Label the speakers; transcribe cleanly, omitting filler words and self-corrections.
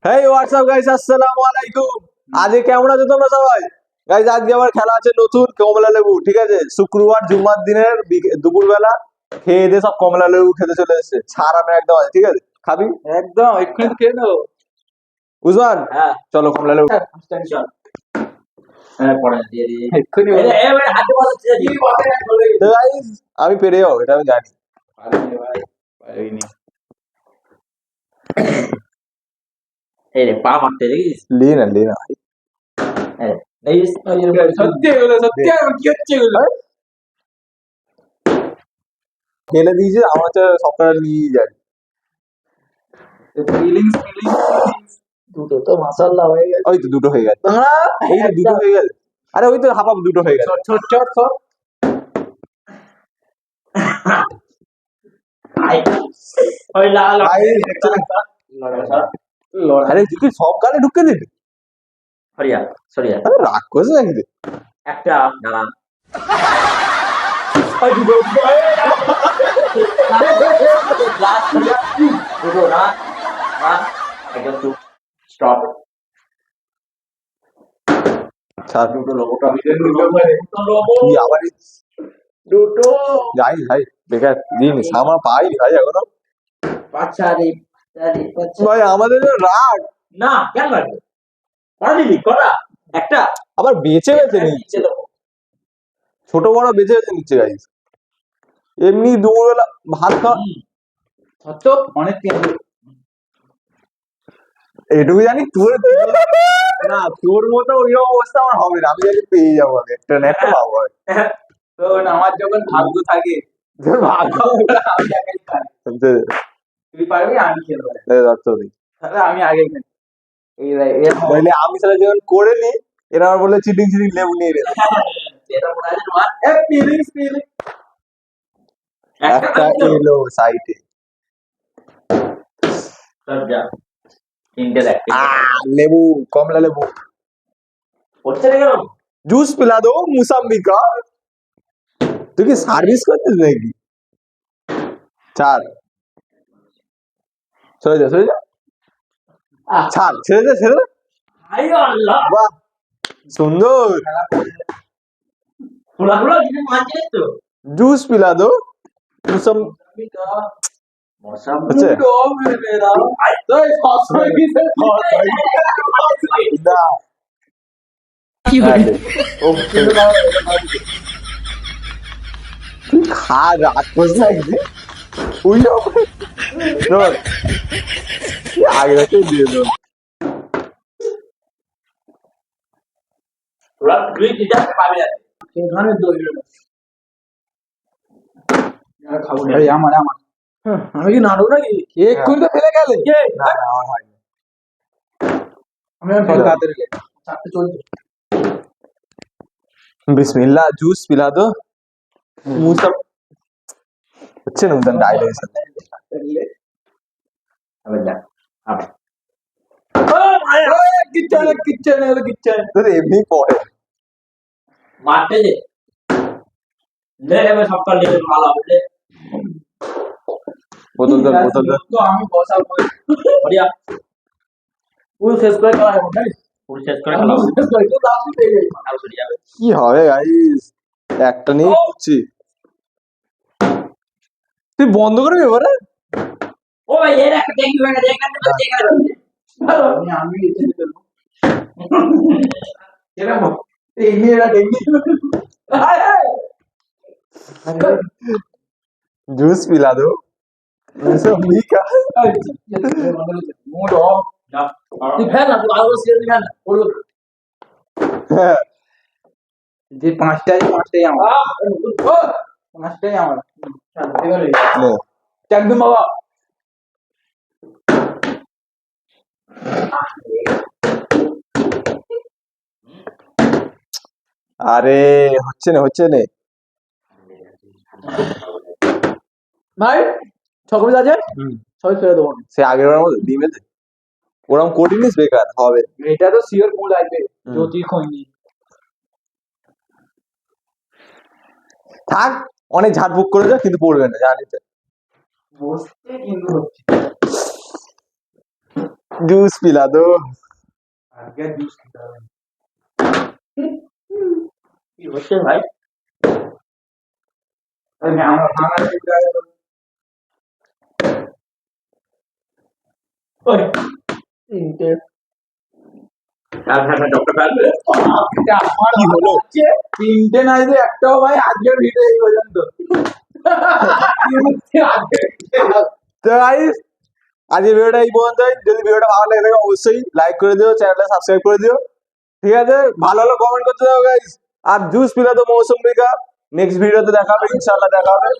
Speaker 1: হেই WhatsApp guys, আসসালামু আলাইকুম। আজকে কেমন আছো তোমরা সবাই? গাইস আজকে আমার খেলা আছে নতুন কমলা লেবু, ঠিক আছে? শুক্রবার জুম্মার দিনের দুপুরবেলা খেয়ে দিয়ে সব কমলা লেবু খেতে চলে এসেছে, ছাড়ানো একদম আছে, ঠিক আছে? খাবি
Speaker 2: একদম এক্ষুনি তো খেয়ে নেবো।
Speaker 1: উসমান?
Speaker 2: হ্যাঁ
Speaker 1: চলো কমলা লেবু।
Speaker 2: চল। হ্যাঁ পড়ে দিয়ে দিয়ে এক্ষুনি হাতে বসাচ্ছি কি
Speaker 1: তো গাইস আমি পেরে যাবো, এটা আমি জানি।
Speaker 2: পারিনি ভাই, পারিনি। এই রে পা মারতে দেখিস?
Speaker 1: লি না
Speaker 2: এই সত্যি এগুলো সত্যি আর কি হচ্ছে এগুলো?
Speaker 1: খেলে দিয়েছে, আমার হচ্ছে সবটা নিয়ে যায়।
Speaker 2: ফিলিংস দুটো তো মাশাআল্লাহ হয়ে গেছে।
Speaker 1: ওই তো দুটো হয়ে গেছে, এই তো দুটো হয়ে গেছে। আরে ওই তো হাফ হাফ দুটো হয়ে গেছে।
Speaker 2: ছোট ছোট ছোট আই ওই লাল
Speaker 1: আরে তুই সব গালে ঢুকে দিবি?
Speaker 2: সরিয়া সরিয়া
Speaker 1: আরে রাগ করিস নাকি রে?
Speaker 2: একটা দাঁড়া ওই দুটো দুটো না না একদম টু স্টপ
Speaker 1: ছাড়।
Speaker 2: দুটো লোগোটা লোগো
Speaker 1: কি আবার
Speaker 2: দুটো
Speaker 1: যাই ভাই, বেকার জিনিস আমার পাই ভাই এখনো।
Speaker 2: পাঁচারি
Speaker 1: ভাই আমাদের যে রাগ,
Speaker 2: না কেন লাগবে করা দিবি করা একটা
Speaker 1: আবার বেঁচে বেঁচে নিচ্ছে, ছোট বড় বেঁচে বেঁচে নিচ্ছে গাইস। এমনি দুপুরবেলা ভাত খাওয়া,
Speaker 2: তো অনেক
Speaker 1: এটুকু জানি তোর না, তোর মতো ওই অবস্থা আমার হবে না। আমি জানি পেয়ে যাবো, আমি একটা না একটা পাবো।
Speaker 2: তো আমার যখন ভাগ্য থাকে
Speaker 1: তোর ভাগ্য
Speaker 2: আমি একাই পারি। তুই পারবি আমি খেলবো তাহলে আমি আগে খেলি
Speaker 1: বলে আমি সারা যখন করে নি, এরা আমার বলে চিটিং লেবু নিয়ে রে।
Speaker 2: যেটা মনে আছে তোমার ফিলিংস
Speaker 1: একটা এলো সাইডে,
Speaker 2: যা তিনটে দেখ
Speaker 1: লেবু, কমলা লেবু।
Speaker 2: হচ্ছে না কেন
Speaker 1: জুস পিলা দো মুসাম্বি का। তুই কি সার্ভিস করছিস নাকি? ছাড়, চলে যা ছাড়, ছেড়ে দে।
Speaker 2: হাই আল্লাহ
Speaker 1: বাহ সুন্দর।
Speaker 2: খোলা কিছু মানছিস তো
Speaker 1: জুস পিলা দো মুসাম হচ্ছে না। তুই খা, রাগ করিস না একদিন। ওই আগে রাখতে দিয়ে দেবো।
Speaker 2: ওরা তুই দিতে পারবি না এখানে দই খাবো আমার আমি কি নাড়ু নাকি এক্ষুনি তো ফেলে গেলে
Speaker 1: না আমার হয়নি।
Speaker 2: আমি তাড়াতাড়ি চারটে চলছে
Speaker 1: বিসমিল্লাহ জুস পিলা দো মুসাম হচ্ছে না উদান ডায়লগ
Speaker 2: আবার যা আবার কিচ্ছান
Speaker 1: তোর এমনি পড়ে
Speaker 2: মারতে দে লে এবার সবটা লেগে ভালো হবে
Speaker 1: বোতল ধর
Speaker 2: তো আমি বসাবো বড়িয়া পুরো শেষ করে খাওয়া হবে নাকি পুরো শেষ করে খাওয়া হবে তো লাস্টে পেয়ে যাই আর সরি যাবে
Speaker 1: কি হবে গাইস, একটা নিয়ে করছি। তুই বন্ধ করবি এবারে?
Speaker 2: ও ভাই এর একটা ট্যাঙ্কি ভেঙে দেয় এখানে তো জায়গা রয়েছে আমি এখানে দেবো এরকম এই নিয়ে এটা ট্যাঙ্কি
Speaker 1: जूस पिला दो मौसमी का।
Speaker 2: মুড অফ তুই ফেল না তুই আরো সিরিয়াস ফেল না বলো যে পাঁচটাই আমার পাঁচটাই আমার একদম বাবা
Speaker 1: আরে হচ্ছে না
Speaker 2: ভাই সকলে আছে সবাই ফেলে দেবো
Speaker 1: সে আগের বার মতো ডিমে দে, ওরকম করিনিস বেকার হবে।
Speaker 2: এটা তো শিওর মুড আসবে যদি খইনি
Speaker 1: থাক, অনেক ঝাড়ফুঁক করে যা কিন্তু পড়বে না, জানিস।
Speaker 2: বসতে কিন্তু হচ্ছে
Speaker 1: जूस पिला दो।
Speaker 2: আজকে জুস খেতে হবে কি হচ্ছে ভাই ওই তিনটে ডক্টর থাকবে
Speaker 1: কি হলো?
Speaker 2: তিনটে নাই যে একটাও ভাই আজকের ভিডিও এই পর্যন্ত
Speaker 1: তো গাইস আজকে ভিডিওটা এই পর্যন্তই। যদি ভিডিওটা ভালো লাগে থাকে অবশ্যই লাইক করে দিও, চ্যানেলটা সাবস্ক্রাইব করে দিও, ঠিক আছে? ভালো হলে কমেন্ট করতে দাও গাইস। আর জুস পিলা তো মৌসুমি কা। নেক্সট ভিডিওতে দেখা হবে, ইনশাআল্লাহ দেখা হবে।